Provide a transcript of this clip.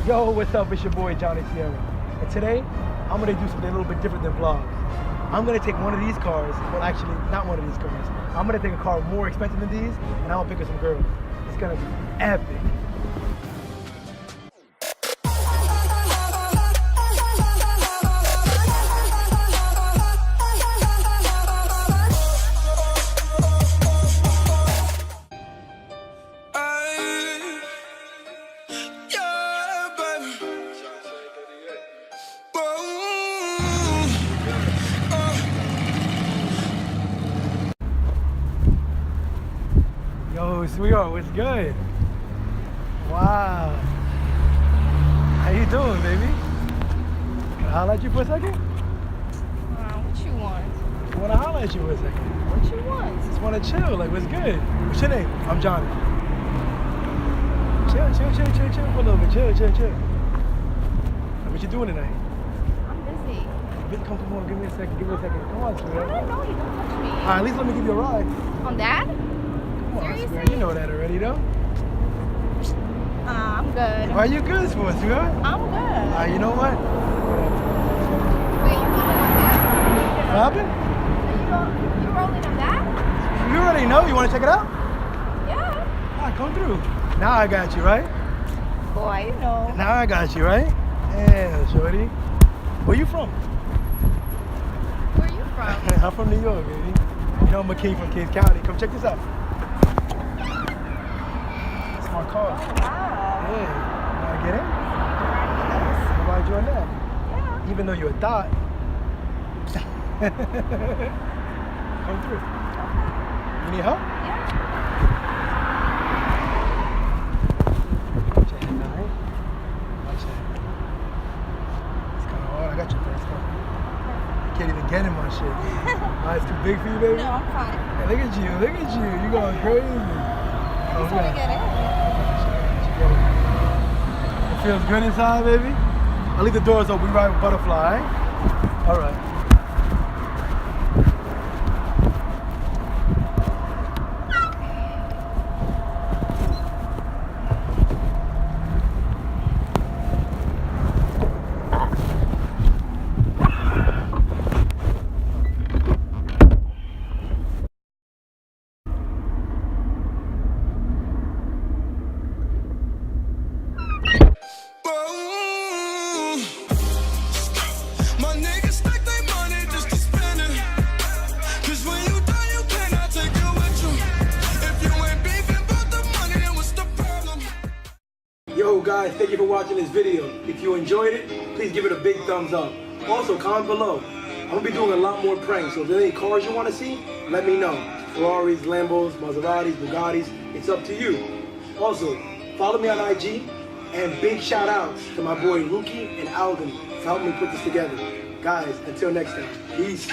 Yo, what's up? It's your boy Johnny Sierra. And today, I'm gonna do something a little bit different than vlogs. I'm gonna take one of these cars, well actually, not one of these cars. I'm gonna take a car more expensive than these, and I'm gonna pick up some girls. It's gonna be epic. Yo, sweetheart, what's good? Wow. How you doing, baby? Can I holler at you for a second? What you want? I wanna holler at you for a second. What you want? Just wanna chill, like what's good? What's your name? I'm Johnny. Chill for a little bit. Chill. What you doing tonight? I'm busy. Come on, give me a second. Come on, sweetheart. I don't know you, don't touch me. Alright, at least let me give you a ride. On that? Come on, Seriously? sweetheart. You know that already, though. I'm good. Why you good for, sweetheart? I'm good. You know what? Wait, you're rolling on that? What happened? You rolling on that? You already know. You want to check it out? Yeah. Alright, come through. Now I got you, right? Boy, you know. Now I got you, right? Yeah, shorty. Where you from? Where are you from? I'm from New York, baby. You know I'm a king from Kings County. Come check this out. It's my car. Oh, wow. Yeah. Want to get in? Yes. How about you on that? Yeah. Even though you're a thought. Come through. You need help? Yeah. Watch it, alright? Watch it. It's kind of hard. I got your first car. I can't even get in my shit. It's too big for you, baby? No, I'm fine. Hey, look at you. You going crazy. I just want to get in. It feels good inside, baby? I'll leave the doors open. We ride with Butterfly, eh? All right. Yo guys, thank you for watching this video. If you enjoyed it, please give it a big thumbs up. Also, comment below. I'm gonna be doing a lot more pranks, so if there's any cars you want to see, let me know. Ferraris, Lambos, Maseratis, Bugattis, it's up to you. Also, follow me on IG, and big shout outs to my boy Ruki and Alden for helping me put this together. Guys, until next time, peace.